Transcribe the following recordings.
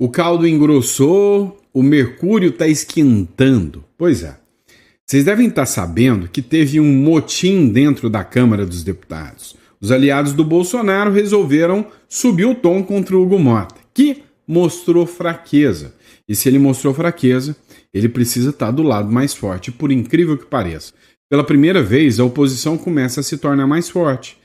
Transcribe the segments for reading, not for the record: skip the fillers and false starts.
o caldo engrossou, o mercúrio está esquentando. Pois é. Vocês devem estar sabendo que teve um motim dentro da Câmara dos Deputados. Os aliados do Bolsonaro resolveram subir o tom contra o Hugo Mota, que mostrou fraqueza. E se ele mostrou fraqueza, ele precisa estar do lado mais forte, por incrível que pareça. Pela primeira vez, a oposição começa a se tornar mais forte.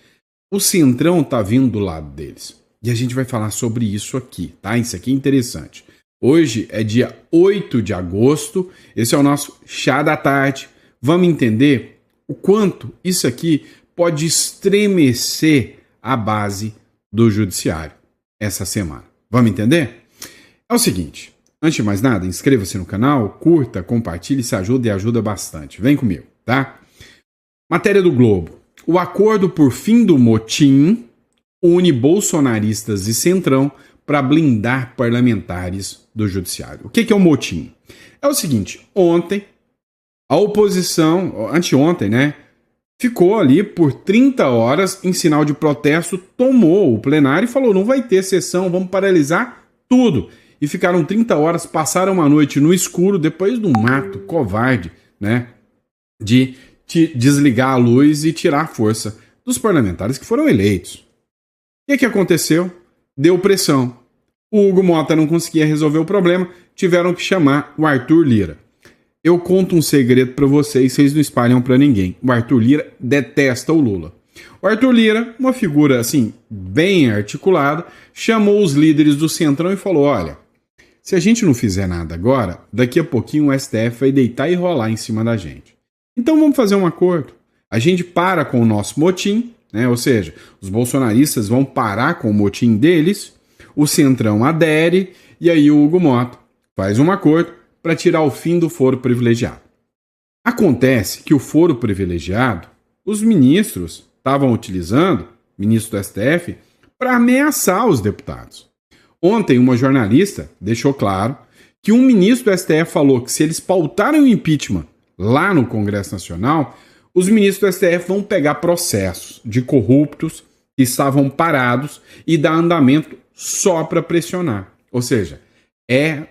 O Centrão está vindo do lado deles. E a gente vai falar sobre isso aqui, tá? Isso aqui é interessante. Hoje é dia 8 de agosto, esse é o nosso Chá da Tarde. Vamos entender o quanto isso aqui pode estremecer a base do judiciário essa semana. Vamos entender? É o seguinte, antes de mais nada, inscreva-se no canal, curta, compartilhe, se ajuda e ajuda bastante. Vem comigo, tá? Matéria do Globo. O acordo por fim do motim une bolsonaristas e Centrão para blindar parlamentares do judiciário. O que é o motim? É o seguinte, ontem, a oposição, anteontem, né, ficou ali por 30 horas em sinal de protesto, tomou o plenário e falou, não vai ter sessão, vamos paralisar tudo. E ficaram 30 horas, passaram uma noite no escuro, depois do mato covarde, né, de desligar a luz e tirar a força dos parlamentares que foram eleitos. O que aconteceu? Deu pressão. O Hugo Mota não conseguia resolver o problema, tiveram que chamar o Arthur Lira. Eu conto um segredo para vocês não espalham para ninguém. O Arthur Lira detesta o Lula. O Arthur Lira, uma figura assim, bem articulada, chamou os líderes do Centrão e falou, olha, se a gente não fizer nada agora, daqui a pouquinho o STF vai deitar e rolar em cima da gente. Então vamos fazer um acordo. A gente para com o nosso motim, né? Ou seja, os bolsonaristas vão parar com o motim deles, o Centrão adere e aí o Hugo Mota faz um acordo para tirar o fim do foro privilegiado. Acontece que o foro privilegiado, os ministros estavam utilizando, ministro do STF, para ameaçar os deputados. Ontem uma jornalista deixou claro que um ministro do STF falou que se eles pautarem o impeachment lá no Congresso Nacional, os ministros do STF vão pegar processos de corruptos que estavam parados e dar andamento só para pressionar. Ou seja, é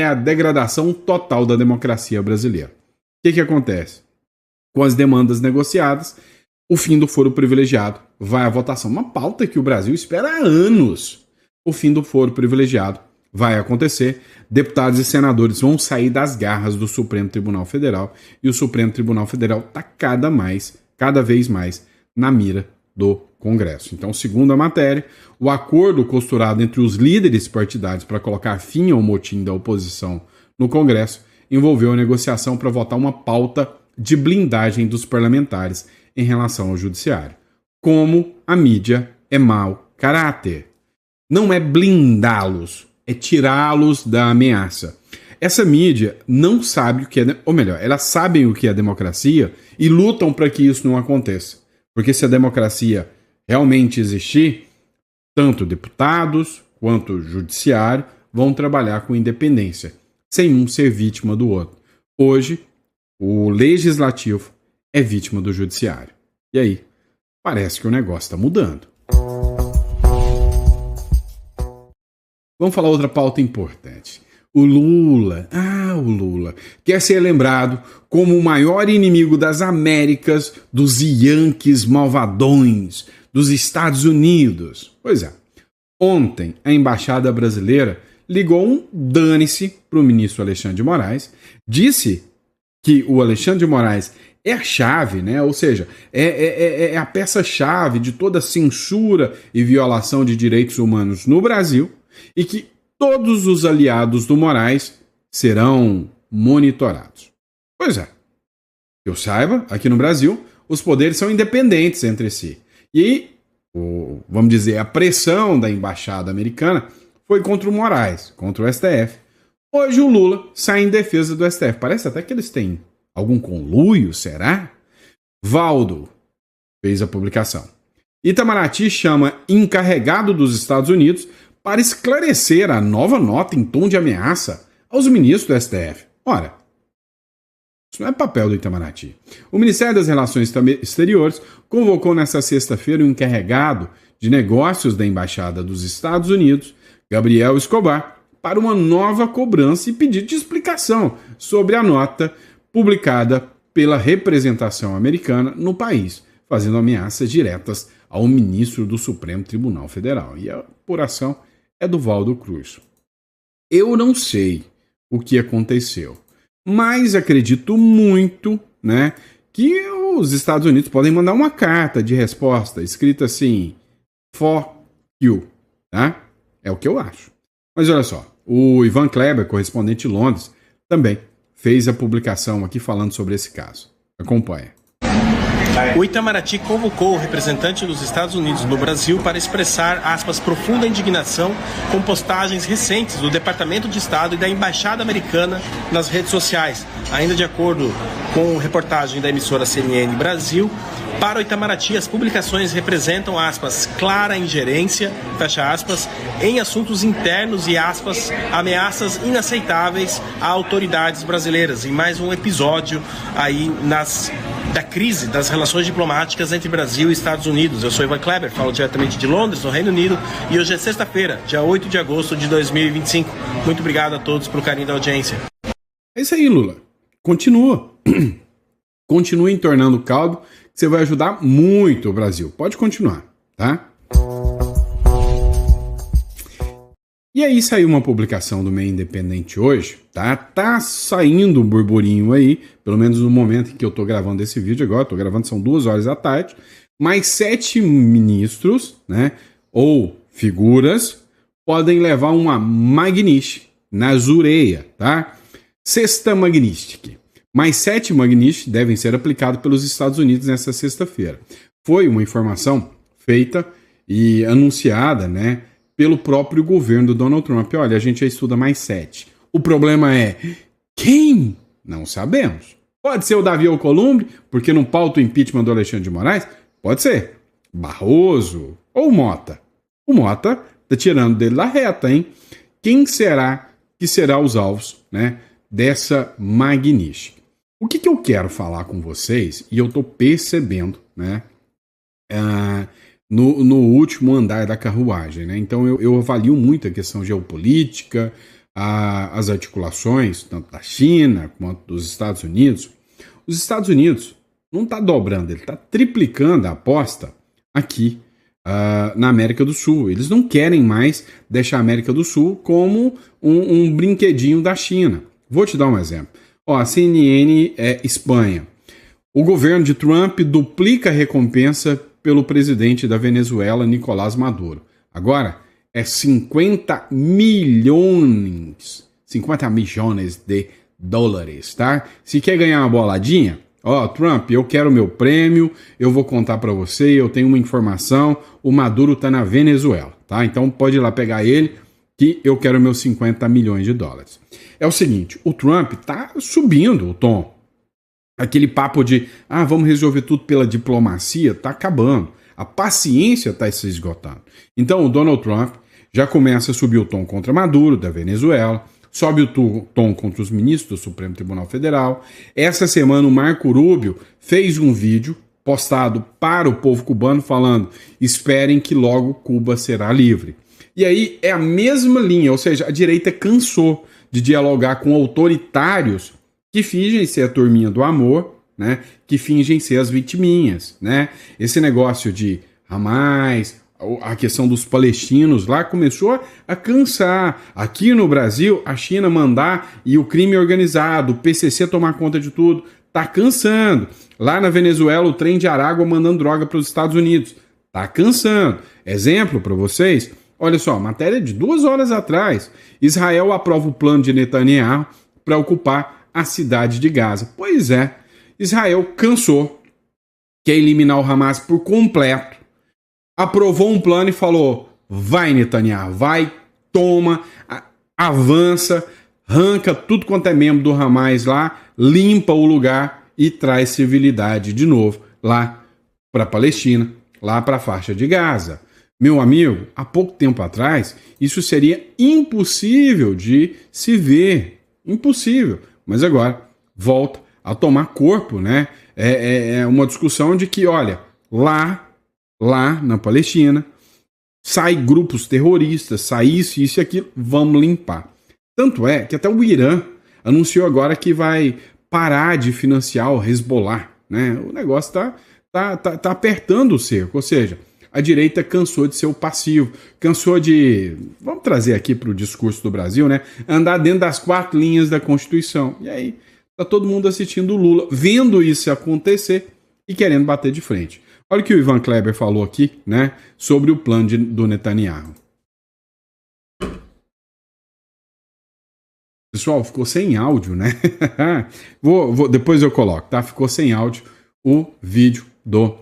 a degradação total da democracia brasileira. O que acontece? Com as demandas negociadas, o fim do foro privilegiado vai à votação. Uma pauta que o Brasil espera há anos. O fim do foro privilegiado vai acontecer, deputados e senadores vão sair das garras do Supremo Tribunal Federal e o Supremo Tribunal Federal está cada vez mais na mira do Congresso. Então, segundo a matéria, o acordo costurado entre os líderes partidários para colocar fim ao motim da oposição no Congresso envolveu a negociação para votar uma pauta de blindagem dos parlamentares em relação ao judiciário. Como a mídia é mau caráter. Não é blindá-los, é tirá-los da ameaça. Essa mídia não sabe o que é, ou melhor, elas sabem o que é democracia e lutam para que isso não aconteça. Porque se a democracia realmente existir, tanto deputados quanto o judiciário vão trabalhar com independência, sem um ser vítima do outro. Hoje, o legislativo é vítima do judiciário. E aí, parece que o negócio está mudando. Vamos falar outra pauta importante. O Lula quer ser lembrado como o maior inimigo das Américas, dos Yankees malvadões, dos Estados Unidos. Pois é, ontem a embaixada brasileira ligou um dane-se para o ministro Alexandre de Moraes, disse que o Alexandre de Moraes é a chave, né? Ou seja, é a peça-chave de toda censura e violação de direitos humanos no Brasil, e que todos os aliados do Moraes serão monitorados. Pois é. Eu saiba, aqui no Brasil, os poderes são independentes entre si. E, vamos dizer, a pressão da embaixada americana foi contra o Moraes, contra o STF. Hoje o Lula sai em defesa do STF. Parece até que eles têm algum conluio, será? Valdo fez a publicação. Itamaraty chama encarregado dos Estados Unidos para esclarecer a nova nota em tom de ameaça aos ministros do STF. Ora, isso não é papel do Itamaraty. O Ministério das Relações Exteriores convocou nesta sexta-feira o encarregado de negócios da Embaixada dos Estados Unidos, Gabriel Escobar, para uma nova cobrança e pedido de explicação sobre a nota publicada pela representação americana no país, fazendo ameaças diretas ao ministro do Supremo Tribunal Federal. E a apuração é do Valdo Cruz. Eu não sei o que aconteceu, mas acredito muito, né, que os Estados Unidos podem mandar uma carta de resposta escrita assim, for you, tá? É o que eu acho. Mas olha só, o Ivan Kleber, correspondente de Londres, também fez a publicação aqui falando sobre esse caso. Acompanha. O Itamaraty convocou o representante dos Estados Unidos no Brasil para expressar, aspas, profunda indignação com postagens recentes do Departamento de Estado e da Embaixada Americana nas redes sociais. Ainda de acordo com reportagem da emissora CNN Brasil, para o Itamaraty, as publicações representam, aspas, clara ingerência, fecha aspas, em assuntos internos e, aspas, ameaças inaceitáveis a autoridades brasileiras. Em mais um episódio aí da crise das relações diplomáticas entre Brasil e Estados Unidos. Eu sou Ivan Kleber, falo diretamente de Londres, no Reino Unido, e hoje é sexta-feira, dia 8 de agosto de 2025. Muito obrigado a todos pelo carinho da audiência. É isso aí, Lula. Continua. Continue entornando o caldo, que você vai ajudar muito o Brasil. Pode continuar, tá? E aí saiu uma publicação do Meio Independente hoje, tá? Tá saindo um burburinho aí, pelo menos no momento em que eu tô gravando esse vídeo agora, tô gravando são 2 horas da tarde, mais 7 ministros, né, ou figuras, podem levar uma Magnitsky na Zureia, tá? Sexta Magnitsky. Mais 7 Magnitsky devem ser aplicados pelos Estados Unidos nesta sexta-feira. Foi uma informação feita e anunciada, né, pelo próprio governo do Donald Trump. Olha, a gente já estuda mais 7. O problema é quem? Não sabemos. Pode ser o Davi Alcolumbre, porque não pauta o impeachment do Alexandre de Moraes? Pode ser. Barroso ou Mota. O Mota tá tirando dele da reta, hein? Quem será que será os alvos, né, dessa Magnitsky? O que eu quero falar com vocês, e eu tô percebendo, né, no último andar da carruagem, né? Então eu avalio muito a questão geopolítica, as articulações, tanto da China quanto dos Estados Unidos. Os Estados Unidos não está dobrando, ele está triplicando a aposta aqui na América do Sul. Eles não querem mais deixar a América do Sul como um brinquedinho da China. Vou te dar um exemplo. Ó, a CNN Espanha. O governo de Trump duplica a recompensa pelo presidente da Venezuela, Nicolás Maduro. Agora é 50 milhões de dólares, tá? Se quer ganhar uma boladinha, ó, Trump, eu quero meu prêmio, eu vou contar pra você, eu tenho uma informação, o Maduro tá na Venezuela, tá? Então pode ir lá pegar ele, que eu quero meus 50 milhões de dólares. É o seguinte, o Trump tá subindo o tom. Aquele papo de, vamos resolver tudo pela diplomacia, tá acabando. A paciência tá se esgotando. Então o Donald Trump já começa a subir o tom contra Maduro, da Venezuela, sobe o tom contra os ministros do Supremo Tribunal Federal. Essa semana o Marco Rubio fez um vídeo postado para o povo cubano falando, esperem que logo Cuba será livre. E aí é a mesma linha, ou seja, a direita cansou de dialogar com autoritários que fingem ser a turminha do amor, né? Que fingem ser as vitiminhas, né? Esse negócio de Hamas, a questão dos palestinos lá começou a cansar. Aqui no Brasil, a China mandar e o crime organizado, o PCC tomar conta de tudo, tá cansando. Lá na Venezuela, o trem de Aragua mandando droga para os Estados Unidos, tá cansando. Exemplo para vocês. Olha só, matéria de 2 horas atrás. Israel aprova o plano de Netanyahu para ocupar a cidade de Gaza. Pois é, Israel cansou, quer eliminar o Hamas por completo. Aprovou um plano e falou, vai Netanyahu, vai, toma, avança, arranca tudo quanto é membro do Hamas lá, limpa o lugar e traz civilidade de novo lá para a Palestina, lá para a faixa de Gaza. Meu amigo, há pouco tempo atrás, isso seria impossível de se ver. Impossível. Mas agora, volta a tomar corpo, né? É uma discussão de que, olha, lá na Palestina, sai grupos terroristas, sai isso e aquilo, vamos limpar. Tanto é que até o Irã anunciou agora que vai parar de financiar o Hezbollah, né? O negócio tá apertando o cerco, ou seja, a direita cansou de ser o passivo, cansou de, vamos trazer aqui para o discurso do Brasil, né? Andar dentro das 4 linhas da Constituição. E aí tá todo mundo assistindo o Lula, vendo isso acontecer e querendo bater de frente. Olha o que o Ivan Kleber falou aqui, né, sobre o plano do Netanyahu. Pessoal, ficou sem áudio, né? Depois eu coloco, tá? Ficou sem áudio o vídeo do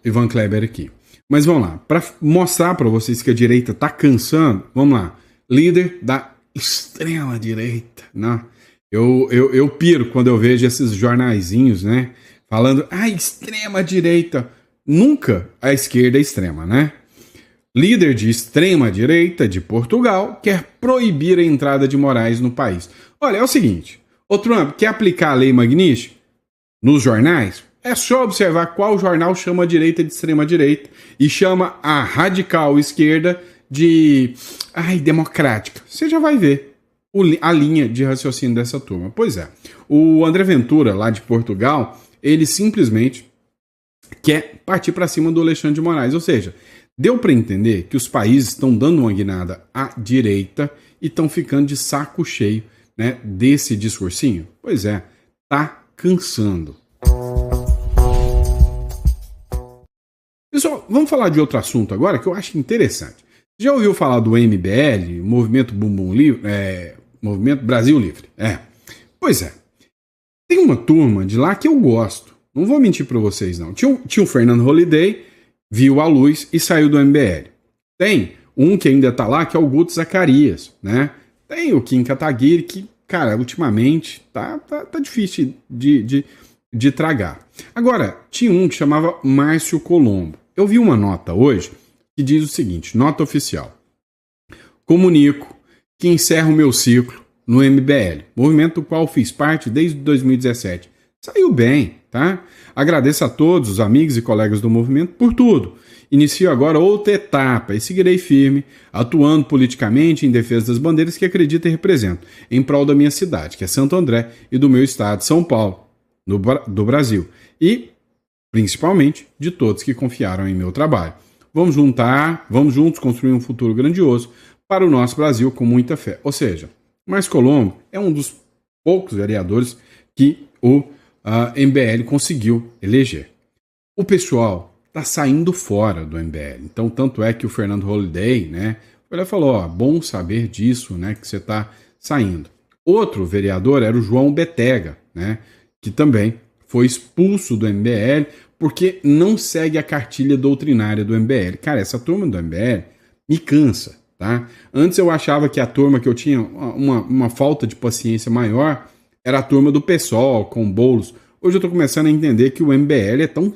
Ivan Kleber aqui. Mas vamos lá, para mostrar para vocês que a direita tá cansando, vamos lá. Líder da extrema direita, né? Eu piro quando eu vejo esses jornaizinhos, né? Falando, extrema direita. Nunca a esquerda é extrema, né? Líder de extrema direita de Portugal quer proibir a entrada de Moraes no país. Olha, é o seguinte, o Trump quer aplicar a lei Magnífica nos jornais? É só observar qual jornal chama a direita de extrema direita e chama a radical esquerda de democrática. Você já vai ver a linha de raciocínio dessa turma. Pois é, o André Ventura, lá de Portugal, ele simplesmente quer partir para cima do Alexandre de Moraes. Ou seja, deu para entender que os países estão dando uma guinada à direita e estão ficando de saco cheio, né, desse discursinho. Pois é, tá cansando. Pessoal, vamos falar de outro assunto agora que eu acho interessante. Já ouviu falar do MBL, Movimento Bumbum Livre, Movimento Brasil Livre? Pois é. Tem uma turma de lá que eu gosto. Não vou mentir para vocês, não. Tinha o Fernando Holliday, viu a luz e saiu do MBL. Tem um que ainda tá lá, que é o Guto Zacarias, né? Tem o Kim Kataguiri, que, cara, ultimamente tá difícil de tragar. Agora, tinha um que chamava Márcio Colombo. Eu vi uma nota hoje que diz o seguinte, nota oficial. Comunico que encerro o meu ciclo no MBL, movimento do qual fiz parte desde 2017. Saiu bem, tá? Agradeço a todos os amigos e colegas do movimento por tudo. Inicio agora outra etapa e seguirei firme, atuando politicamente em defesa das bandeiras que acredito e represento, em prol da minha cidade, que é Santo André, e do meu estado, São Paulo, do Brasil. E, principalmente, de todos que confiaram em meu trabalho. Vamos juntos construir um futuro grandioso para o nosso Brasil com muita fé. Ou seja, Márcio Colombo é um dos poucos vereadores que o MBL conseguiu eleger. O pessoal está saindo fora do MBL. Então, tanto é que o Fernando Holliday, né, ele falou, bom saber disso, né, que você está saindo. Outro vereador era o João Betega, né, que também foi expulso do MBL porque não segue a cartilha doutrinária do MBL. Cara, essa turma do MBL me cansa, tá? Antes eu achava que a turma que eu tinha uma falta de paciência maior era a turma do PSOL, com Boulos. Hoje eu estou começando a entender que o MBL é tão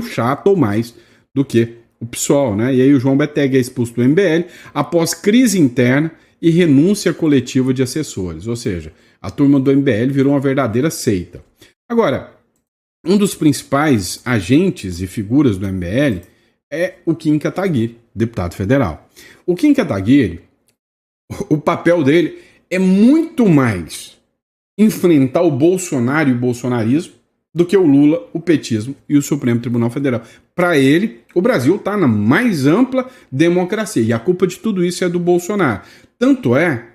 chato ou mais do que o PSOL, né? E aí o João Betega é expulso do MBL após crise interna e renúncia coletiva de assessores. Ou seja, a turma do MBL virou uma verdadeira seita. Agora, um dos principais agentes e figuras do MBL é o Kim Kataguiri, deputado federal. O Kim Kataguiri, o papel dele é muito mais enfrentar o Bolsonaro e o bolsonarismo do que o Lula, o petismo e o Supremo Tribunal Federal. Para ele, o Brasil está na mais ampla democracia e a culpa de tudo isso é do Bolsonaro. Tanto é...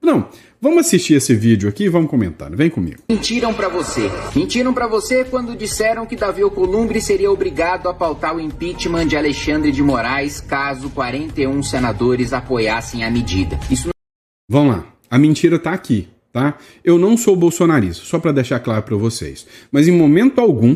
Não, vamos assistir esse vídeo aqui e vamos comentar. Vem comigo. Mentiram pra você quando disseram que Davi Alcolumbre seria obrigado a pautar o impeachment de Alexandre de Moraes caso 41 senadores apoiassem a medida. Vamos lá, a mentira tá aqui, tá? Eu não sou bolsonarista, só para deixar claro para vocês. Mas em momento algum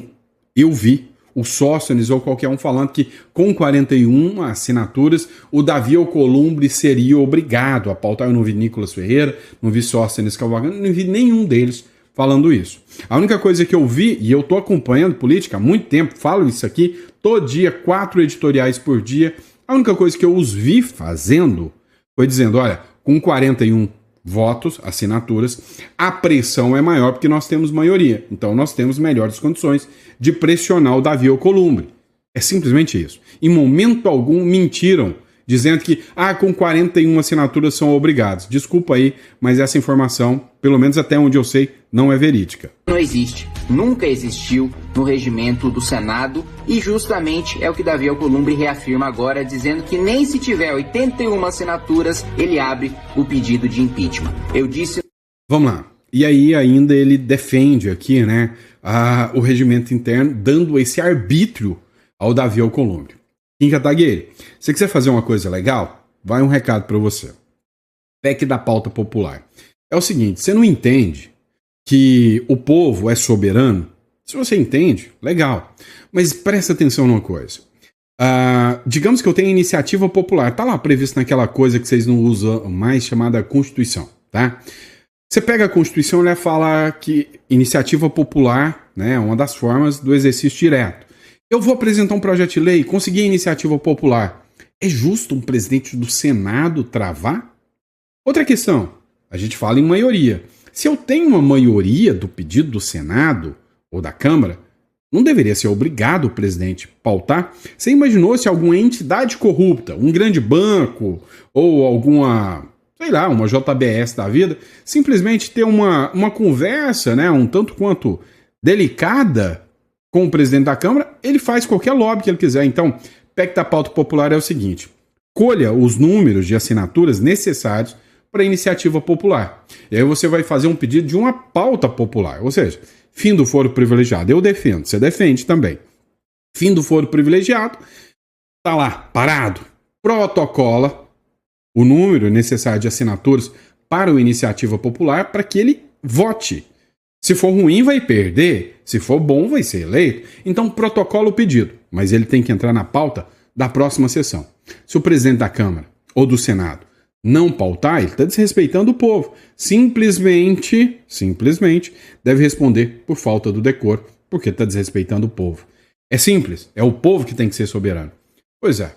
eu vi o Sóstenes ou qualquer um falando que com 41 assinaturas o Davi Alcolumbre seria obrigado a pautar. Eu não vi Nicolas Ferreira, não vi Sóstenes Cavalcante, não vi nenhum deles falando isso. A única coisa que eu vi, e eu tô acompanhando política há muito tempo, falo isso aqui, todo dia, 4 editoriais por dia, a única coisa que eu os vi fazendo foi dizendo, olha, com 41 votos, assinaturas, a pressão é maior porque nós temos maioria. Então nós temos melhores condições de pressionar o Davi Alcolumbre. É simplesmente isso. Em momento algum mentiram, dizendo que com 41 assinaturas são obrigados. Desculpa aí, mas essa informação, pelo menos até onde eu sei, não é verídica. Não existe, nunca existiu no regimento do Senado e justamente é o que Davi Alcolumbre reafirma agora, dizendo que nem se tiver 81 assinaturas, ele abre o pedido de impeachment. Eu disse... Vamos lá. E aí ainda ele defende aqui, né, o regimento interno, dando esse arbítrio ao Davi Alcolumbre. Kim Kataguiri, se você quiser fazer uma coisa legal, vai um recado para você. PEC da pauta popular. É o seguinte, você não entende que o povo é soberano? Se você entende, legal. Mas presta atenção numa coisa. Digamos que eu tenho iniciativa popular. Tá lá previsto naquela coisa que vocês não usam mais, chamada Constituição, tá? Você pega a Constituição e ela fala que iniciativa popular, né, é uma das formas do exercício direto. Eu vou apresentar um projeto de lei, conseguir a iniciativa popular. É justo um presidente do Senado travar? Outra questão, a gente fala em maioria. Se eu tenho uma maioria do pedido do Senado ou da Câmara, não deveria ser obrigado o presidente pautar? Você imaginou se alguma entidade corrupta, um grande banco ou alguma, sei lá, uma JBS da vida, simplesmente ter uma conversa, né, um tanto quanto delicada com o presidente da Câmara, ele faz qualquer lobby que ele quiser. Então, PEC da pauta popular é o seguinte: colha os números de assinaturas necessários para a iniciativa popular. E aí você vai fazer um pedido de uma pauta popular, ou seja, fim do foro privilegiado. Eu defendo, você defende também. Fim do foro privilegiado, tá lá, parado. Protocola o número necessário de assinaturas para a iniciativa popular para que ele vote. Se for ruim, vai perder. Se for bom, vai ser eleito. Então, protocola o pedido, mas ele tem que entrar na pauta da próxima sessão. Se o presidente da Câmara ou do Senado não pautar, ele está desrespeitando o povo. Simplesmente deve responder por falta do decoro, porque está desrespeitando o povo. É simples, é o povo que tem que ser soberano. Pois é,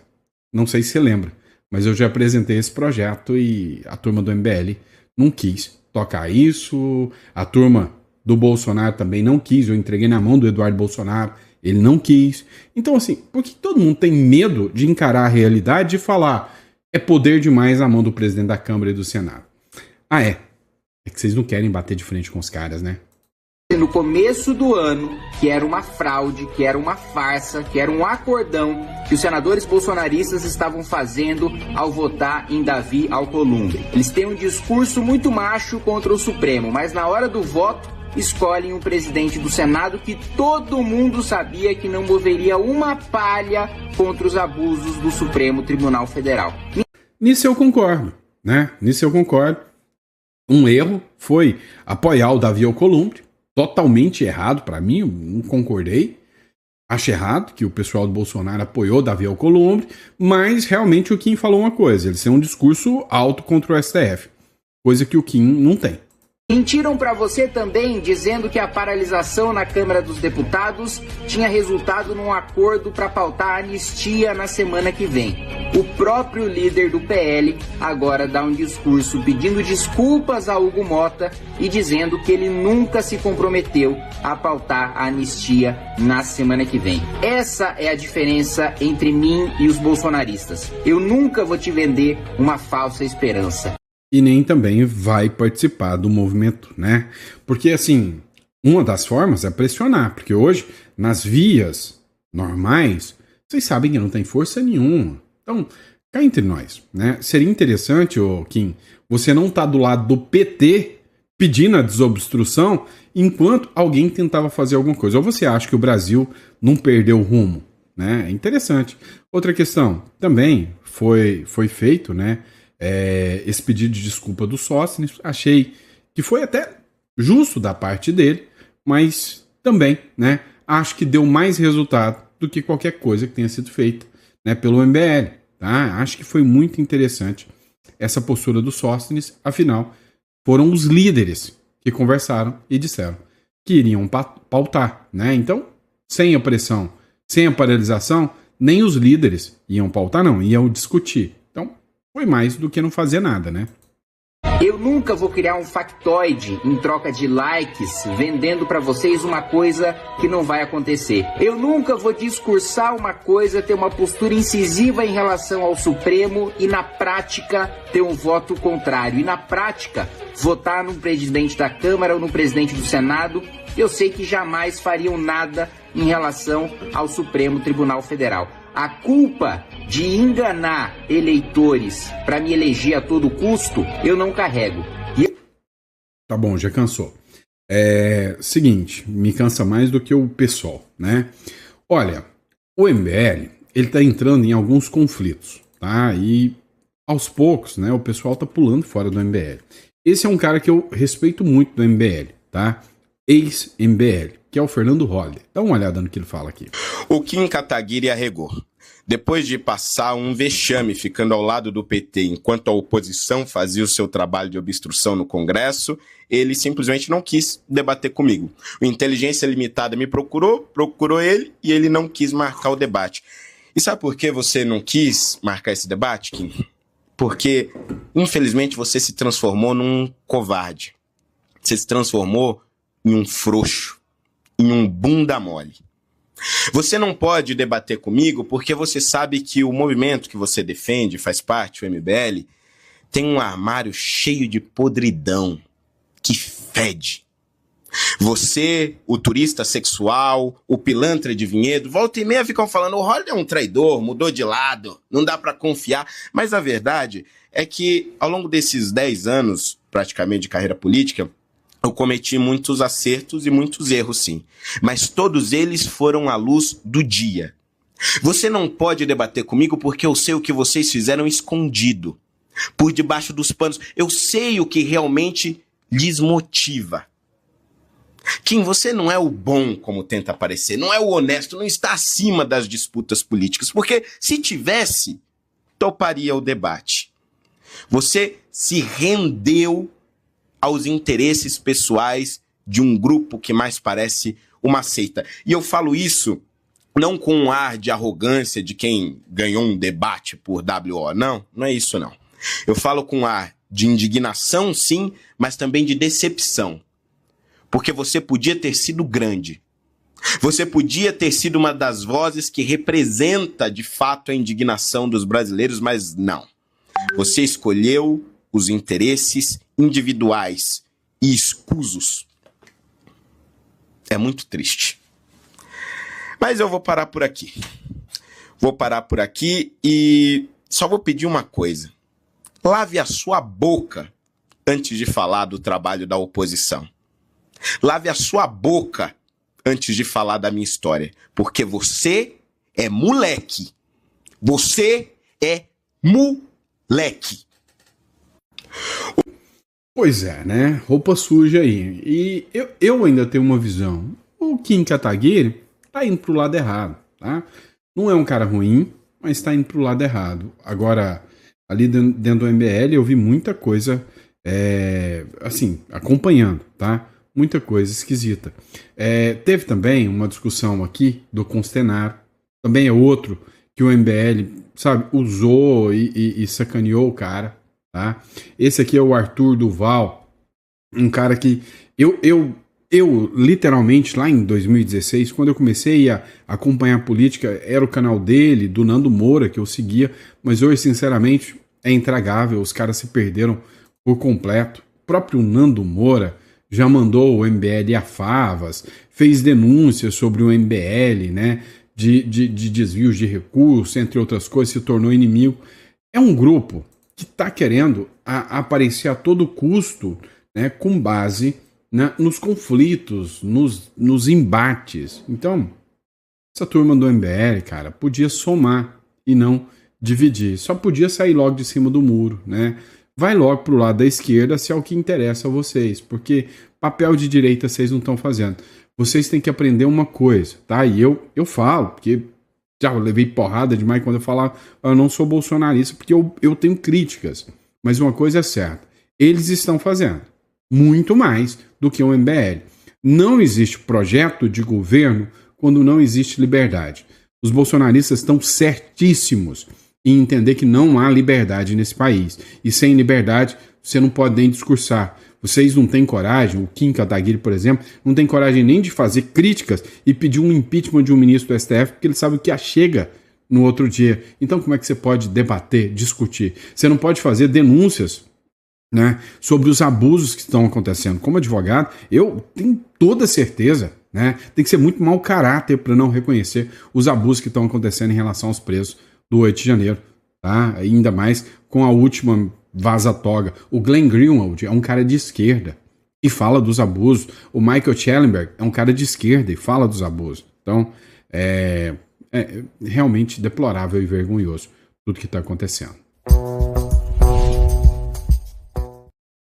não sei se você lembra, mas eu já apresentei esse projeto e a turma do MBL não quis tocar isso, a turma do Bolsonaro também não quis, eu entreguei na mão do Eduardo Bolsonaro, ele não quis. Então, assim, por que todo mundo tem medo de encarar a realidade e falar é poder demais na mão do presidente da Câmara e do Senado? É que vocês não querem bater de frente com os caras, né? No começo do ano, que era uma fraude, que era uma farsa, que era um acordão que os senadores bolsonaristas estavam fazendo ao votar em Davi Alcolumbre. Eles têm um discurso muito macho contra o Supremo, mas na hora do voto escolhem um presidente do Senado que todo mundo sabia que não moveria uma palha contra os abusos do Supremo Tribunal Federal. Nisso eu concordo, né? Nisso eu concordo. Um erro foi apoiar o Davi Alcolumbre, totalmente errado para mim, eu não concordei. Acho errado que o pessoal do Bolsonaro apoiou Davi Alcolumbre, mas realmente o Kim falou uma coisa, ele tem um discurso alto contra o STF, coisa que o Kim não tem. Mentiram para você também dizendo que a paralisação na Câmara dos Deputados tinha resultado num acordo para pautar a anistia na semana que vem. O próprio líder do PL agora dá um discurso pedindo desculpas a Hugo Mota e dizendo que ele nunca se comprometeu a pautar a anistia na semana que vem. Essa é a diferença entre mim e os bolsonaristas. Eu nunca vou te vender uma falsa esperança. E nem também vai participar do movimento, né? Porque, assim, uma das formas é pressionar, porque hoje, nas vias normais, vocês sabem que não tem força nenhuma. Então, cá entre nós, né? Seria interessante, Kim, você não tá do lado do PT pedindo a desobstrução enquanto alguém tentava fazer alguma coisa. Ou você acha que o Brasil não perdeu o rumo, né? É interessante. Outra questão, também foi feito, né? Esse pedido de desculpa do Sóstenes, achei que foi até justo da parte dele, mas também, né, acho que deu mais resultado do que qualquer coisa que tenha sido feita, né, pelo MBL, tá? Acho que foi muito interessante essa postura do Sóstenes, afinal, foram os líderes que conversaram e disseram que iriam pautar, né? Então, sem a pressão, sem a paralisação, nem os líderes iam pautar, não, iam discutir. Foi mais do que não fazer nada, né? Eu nunca vou criar um factoide em troca de likes, vendendo para vocês uma coisa que não vai acontecer. Eu nunca vou discursar uma coisa, ter uma postura incisiva em relação ao Supremo e na prática ter um voto contrário. E na prática votar no presidente da Câmara ou no presidente do Senado. Eu sei que jamais fariam nada em relação ao Supremo Tribunal Federal. A culpa de enganar eleitores para me eleger a todo custo, eu não carrego. Tá bom, já cansou. Seguinte, me cansa mais do que o PSOL, né? Olha, o MBL, ele tá entrando em alguns conflitos, tá? E aos poucos, né, o pessoal tá pulando fora do MBL. Esse é um cara que eu respeito muito do MBL, tá? Ex-MBL, que é o Fernando Holliday. Dá uma olhada no que ele fala aqui. O Kim Kataguiri arregou. Depois de passar um vexame ficando ao lado do PT enquanto a oposição fazia o seu trabalho de obstrução no Congresso, ele simplesmente não quis debater comigo. O Inteligência Limitada me procurou ele e ele não quis marcar o debate. E sabe por que você não quis marcar esse debate, Kim? Porque, infelizmente, você se transformou num covarde. Você se transformou em um frouxo, em um bunda mole. Você não pode debater comigo porque você sabe que o movimento que você defende, faz parte, o MBL, tem um armário cheio de podridão, que fede. Você, o turista sexual, o pilantra de vinhedo, volta e meia ficam falando, o Holliday é um traidor, mudou de lado, não dá pra confiar. Mas a verdade é que ao longo desses 10 anos, praticamente, de carreira política, eu cometi muitos acertos e muitos erros, sim. Mas todos eles foram à luz do dia. Você não pode debater comigo porque eu sei o que vocês fizeram escondido, por debaixo dos panos. Eu sei o que realmente lhes motiva. Kim, você não é o bom como tenta parecer, não é o honesto, não está acima das disputas políticas, porque se tivesse, toparia o debate. Você se rendeu aos interesses pessoais de um grupo que mais parece uma seita. E eu falo isso não com um ar de arrogância de quem ganhou um debate por WO, não é isso não. Eu falo com um ar de indignação, sim, mas também de decepção. Porque você podia ter sido grande. Você podia ter sido uma das vozes que representa, de fato, a indignação dos brasileiros, mas não. Você escolheu os interesses individuais e escusos. É muito triste. Mas eu vou parar por aqui. Vou parar por aqui e só vou pedir uma coisa. Lave a sua boca antes de falar do trabalho da oposição. Lave a sua boca antes de falar da minha história. Porque você é moleque. Você é moleque. Pois é, né? Roupa suja aí. E eu ainda tenho uma visão. O Kim Kataguiri tá indo pro lado errado, tá? Não é um cara ruim, mas tá indo pro lado errado. Agora, ali dentro do MBL, eu vi muita coisa, assim, acompanhando, tá? Muita coisa esquisita. Teve também uma discussão aqui do Constenaro. Também é outro que o MBL, sabe, usou e sacaneou o cara. Tá? Esse aqui é o Arthur Duval, um cara que eu literalmente lá em 2016, quando eu comecei a acompanhar a política, era o canal dele, do Nando Moura, que eu seguia, mas hoje sinceramente é intragável, os caras se perderam por completo. O próprio Nando Moura já mandou o MBL a favas, fez denúncias sobre o MBL, né, de desvios de recursos, entre outras coisas, se tornou inimigo. É um grupo que está querendo aparecer a todo custo, né, com base nos conflitos, nos embates. Então, essa turma do MBL, cara, podia somar e não dividir. Só podia sair logo de cima do muro, né? Vai logo pro lado da esquerda se é o que interessa a vocês, porque papel de direita vocês não estão fazendo. Vocês têm que aprender uma coisa, tá? E eu falo, porque já levei porrada demais quando eu falava, eu não sou bolsonarista, porque eu tenho críticas. Mas uma coisa é certa, eles estão fazendo muito mais do que o MBL. Não existe projeto de governo quando não existe liberdade. Os bolsonaristas estão certíssimos em entender que não há liberdade nesse país. E sem liberdade você não pode nem discursar. Vocês não têm coragem, o Kim Kataguiri, por exemplo, não tem coragem nem de fazer críticas e pedir um impeachment de um ministro do STF, porque ele sabe o que chega no outro dia. Então como é que você pode debater, discutir? Você não pode fazer denúncias, né, sobre os abusos que estão acontecendo. Como advogado, eu tenho toda certeza, né, tem que ser muito mau caráter para não reconhecer os abusos que estão acontecendo em relação aos presos do 8 de janeiro. Tá? Ainda mais com a última vaza-toga. O Glenn Greenwald é um cara de esquerda e fala dos abusos. O Michael Schellenberg é um cara de esquerda e fala dos abusos. Então, é realmente deplorável e vergonhoso tudo que está acontecendo.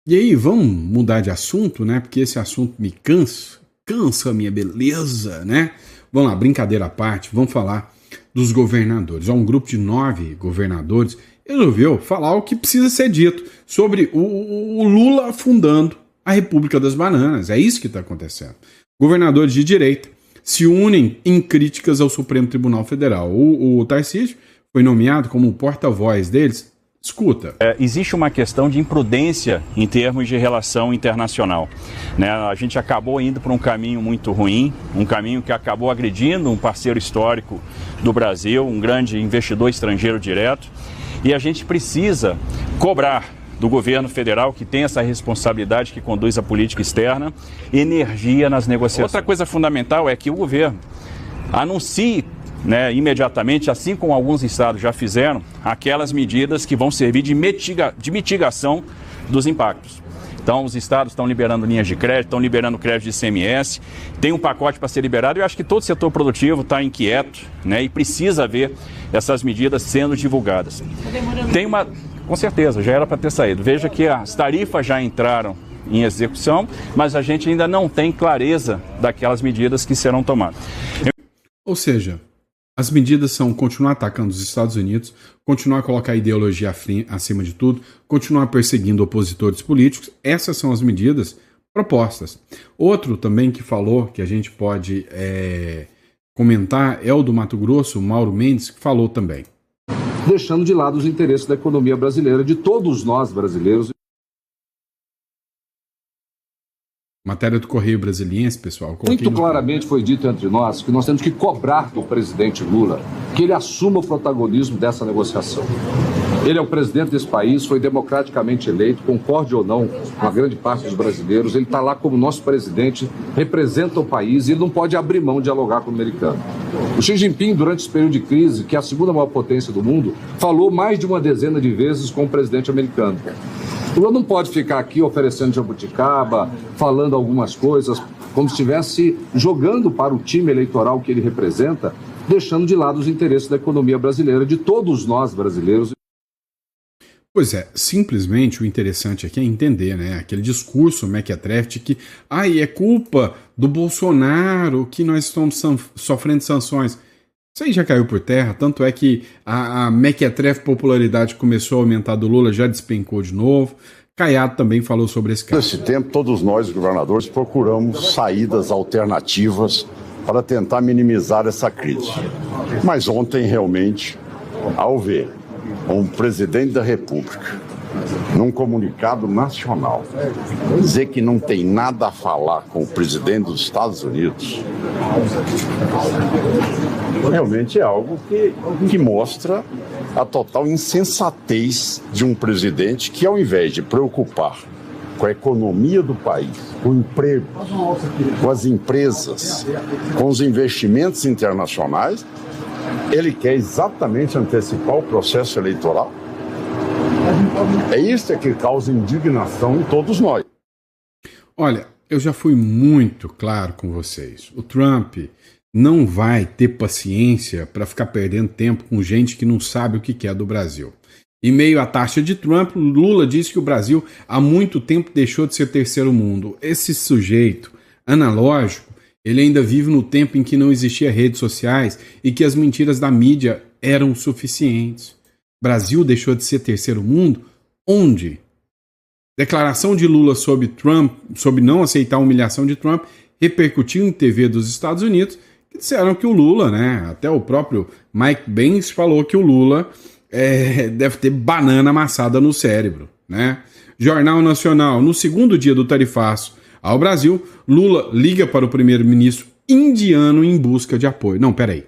E aí, vamos mudar de assunto, né? Porque esse assunto me cansa a minha beleza, né? Vamos lá, brincadeira à parte, vamos falar dos governadores. Um grupo de 9 governadores resolveu falar o que precisa ser dito sobre o Lula fundando a República das Bananas. É isso que está acontecendo. Governadores de direita se unem em críticas ao Supremo Tribunal Federal. O Tarcísio foi nomeado como porta-voz deles. Escuta. Existe uma questão de imprudência em termos de relação internacional, né? A gente acabou indo por um caminho muito ruim, um caminho que acabou agredindo um parceiro histórico do Brasil, um grande investidor estrangeiro direto, e a gente precisa cobrar do governo federal, que tem essa responsabilidade, que conduz a política externa, energia nas negociações. Outra coisa fundamental é que o governo anuncie, né, imediatamente, assim como alguns estados já fizeram, aquelas medidas que vão servir de mitigação dos impactos. Então, os estados estão liberando linhas de crédito, estão liberando crédito de ICMS, tem um pacote para ser liberado. Eu acho que todo o setor produtivo está inquieto, né, e precisa ver essas medidas sendo divulgadas. Com certeza, já era para ter saído. Veja que as tarifas já entraram em execução, mas a gente ainda não tem clareza daquelas medidas que serão tomadas. Ou seja, as medidas são continuar atacando os Estados Unidos, continuar a colocar a ideologia acima de tudo, continuar perseguindo opositores políticos. Essas são as medidas propostas. Outro também que falou, que a gente pode comentar, é o do Mato Grosso, o Mauro Mendes, que falou também. Deixando de lado os interesses da economia brasileira, de todos nós brasileiros. Matéria do Correio Brasiliense, pessoal. Muito claramente foi dito entre nós que nós temos que cobrar do presidente Lula que ele assuma o protagonismo dessa negociação. Ele é o presidente desse país, foi democraticamente eleito, concorde ou não com a grande parte dos brasileiros. Ele está lá como nosso presidente, representa o país e ele não pode abrir mão de dialogar com o americano. O Xi Jinping, durante esse período de crise, que é a segunda maior potência do mundo, falou mais de uma dezena de vezes com o presidente americano. O Lula não pode ficar aqui oferecendo jabuticaba, falando algumas coisas, como se estivesse jogando para o time eleitoral que ele representa, deixando de lado os interesses da economia brasileira, de todos nós brasileiros. Pois é, simplesmente o interessante aqui é entender, né, aquele discurso mequetrefe que é culpa do Bolsonaro que nós estamos sofrendo sanções. Isso aí já caiu por terra, tanto é que a mequetrefe popularidade começou a aumentar do Lula, já despencou de novo. Caiado também falou sobre esse caso. Nesse tempo, todos nós, governadores, procuramos saídas alternativas para tentar minimizar essa crise. Mas ontem, realmente, ao ver um presidente da República, num comunicado nacional, dizer que não tem nada a falar com o presidente dos Estados Unidos, realmente é algo que mostra a total insensatez de um presidente que, ao invés de preocupar com a economia do país, com o emprego, com as empresas, com os investimentos internacionais, ele quer exatamente antecipar o processo eleitoral. É isso que causa indignação em todos nós. Olha, eu já fui muito claro com vocês. O Trump não vai ter paciência para ficar perdendo tempo com gente que não sabe o que é do Brasil. Em meio à taxa de Trump, Lula disse que o Brasil há muito tempo deixou de ser terceiro mundo. Esse sujeito analógico, ele ainda vive no tempo em que não existia redes sociais e que as mentiras da mídia eram suficientes. Brasil deixou de ser terceiro mundo? Onde? Declaração de Lula sobre Trump, sobre não aceitar a humilhação de Trump, repercutiu em TV dos Estados Unidos, que disseram que o Lula, né, até o próprio Mike Pence falou que o Lula deve ter banana amassada no cérebro, né? Jornal Nacional, no segundo dia do tarifaço ao Brasil, Lula liga para o primeiro-ministro indiano em busca de apoio. Não, peraí.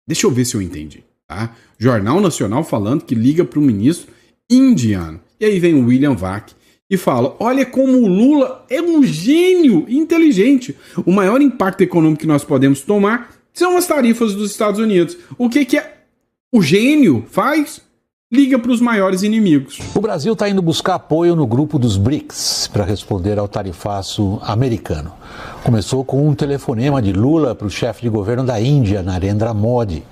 Deixa eu ver se eu entendi. Tá? Jornal Nacional falando que liga para o ministro indiano. E aí vem o William Vac e fala, olha como o Lula é um gênio inteligente. O maior impacto econômico que nós podemos tomar são as tarifas dos Estados Unidos. O que é o gênio faz? Liga para os maiores inimigos. O Brasil está indo buscar apoio no grupo dos BRICS para responder ao tarifaço americano. Começou com um telefonema de Lula para o chefe de governo da Índia, Narendra Modi,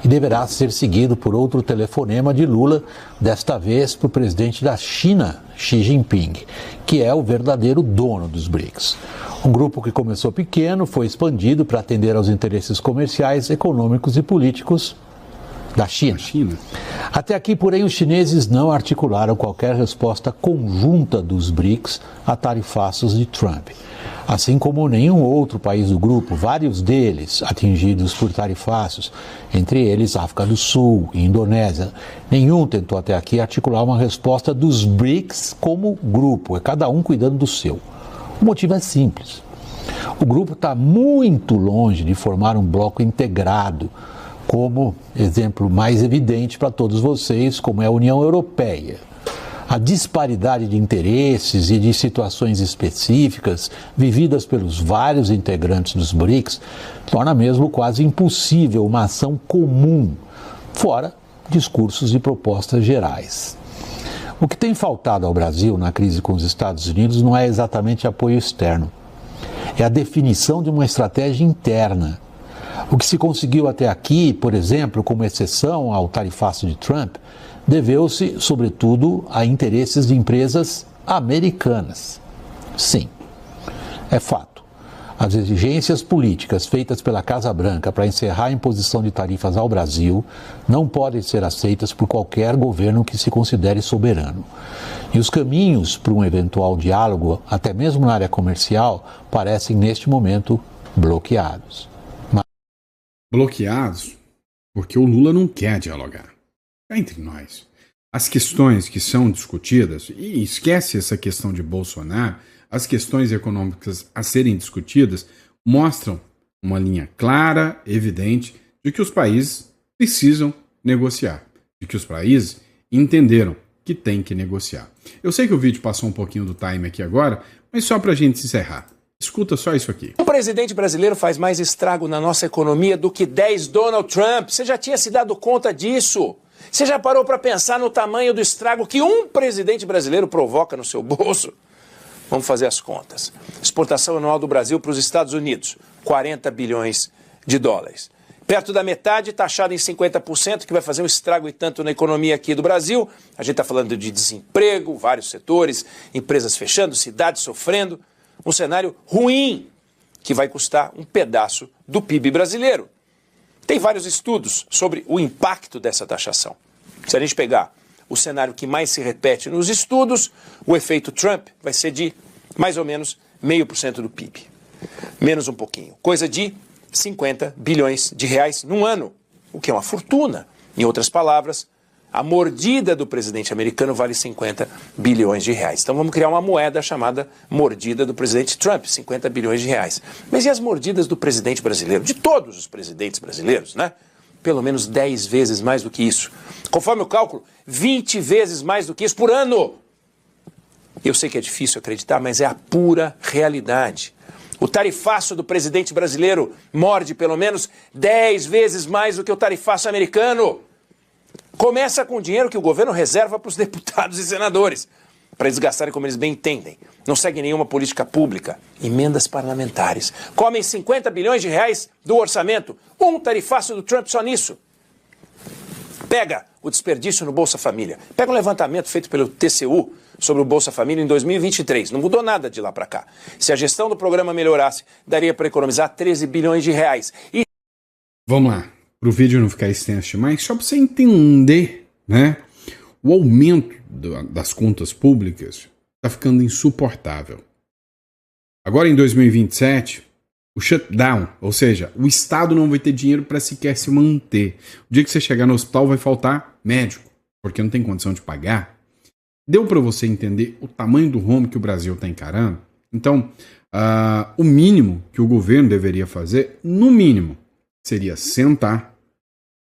e deverá ser seguido por outro telefonema de Lula, desta vez para o presidente da China, Xi Jinping, que é o verdadeiro dono dos BRICS. Um grupo que começou pequeno foi expandido para atender aos interesses comerciais, econômicos e políticos da China. Até aqui, porém, os chineses não articularam qualquer resposta conjunta dos BRICS a tarifaços de Trump. Assim como nenhum outro país do grupo, vários deles atingidos por tarifaços, entre eles África do Sul e Indonésia, nenhum tentou até aqui articular uma resposta dos BRICS como grupo, é cada um cuidando do seu. O motivo é simples. O grupo está muito longe de formar um bloco integrado, como exemplo mais evidente para todos vocês, como é a União Europeia. A disparidade de interesses e de situações específicas vividas pelos vários integrantes dos BRICS torna mesmo quase impossível uma ação comum, fora discursos e propostas gerais. O que tem faltado ao Brasil na crise com os Estados Unidos não é exatamente apoio externo, é a definição de uma estratégia interna. O que se conseguiu até aqui, por exemplo, como exceção ao tarifaço de Trump, deveu-se, sobretudo, a interesses de empresas americanas. Sim, é fato. As exigências políticas feitas pela Casa Branca para encerrar a imposição de tarifas ao Brasil não podem ser aceitas por qualquer governo que se considere soberano. E os caminhos para um eventual diálogo, até mesmo na área comercial, parecem, neste momento, bloqueados. Bloqueados porque o Lula não quer dialogar. Cá entre nós, as questões que são discutidas, e esquece essa questão de Bolsonaro, as questões econômicas a serem discutidas mostram uma linha clara, evidente, de que os países precisam negociar, de que os países entenderam que tem que negociar. Eu sei que o vídeo passou um pouquinho do time aqui agora, mas só para a gente encerrar. Escuta só isso aqui. O presidente brasileiro faz mais estrago na nossa economia do que 10 Donald Trump. Você já tinha se dado conta disso? Você já parou para pensar no tamanho do estrago que um presidente brasileiro provoca no seu bolso? Vamos fazer as contas. Exportação anual do Brasil para os Estados Unidos, 40 bilhões de dólares. Perto da metade, taxado em 50%, que vai fazer um estrago e tanto na economia aqui do Brasil. A gente está falando de desemprego, vários setores, empresas fechando, cidades sofrendo. Um cenário ruim, que vai custar um pedaço do PIB brasileiro. Tem vários estudos sobre o impacto dessa taxação. Se a gente pegar o cenário que mais se repete nos estudos, o efeito Trump vai ser de mais ou menos 0,5% do PIB. Menos um pouquinho. Coisa de 50 bilhões de reais num ano, o que é uma fortuna. Em outras palavras, a mordida do presidente americano vale 50 bilhões de reais. Então vamos criar uma moeda chamada mordida do presidente Trump, 50 bilhões de reais. Mas e as mordidas do presidente brasileiro? De todos os presidentes brasileiros, né? Pelo menos 10 vezes mais do que isso. Conforme o cálculo, 20 vezes mais do que isso por ano. Eu sei que é difícil acreditar, mas é a pura realidade. O tarifaço do presidente brasileiro morde pelo menos 10 vezes mais do que o tarifaço americano. Começa com o dinheiro que o governo reserva para os deputados e senadores, para eles gastarem como eles bem entendem. Não segue nenhuma política pública. Emendas parlamentares. Comem 50 bilhões de reais do orçamento. Um tarifaço do Trump só nisso. Pega o desperdício no Bolsa Família. Pega um levantamento feito pelo TCU sobre o Bolsa Família em 2023. Não mudou nada de lá para cá. Se a gestão do programa melhorasse, daria para economizar 13 bilhões de reais. E... Vamos lá. Para o vídeo não ficar extenso demais, só para você entender, né? O aumento das contas públicas está ficando insuportável. Agora em 2027, o shutdown, ou seja, o Estado não vai ter dinheiro para sequer se manter. O dia que você chegar no hospital vai faltar médico, porque não tem condição de pagar. Deu para você entender o tamanho do rombo que o Brasil está encarando? Então, o mínimo que o governo deveria fazer, no mínimo, seria sentar,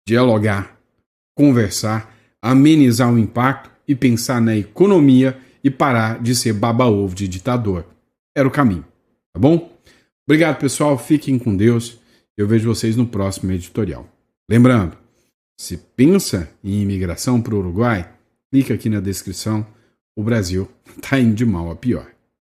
dialogar, conversar, amenizar o impacto e pensar na economia e parar de ser baba-ovo de ditador. Era o caminho, tá bom? Obrigado, pessoal. Fiquem com Deus. Eu vejo vocês no próximo editorial. Lembrando, se pensa em imigração para o Uruguai, clica aqui na descrição. O Brasil está indo de mal a pior.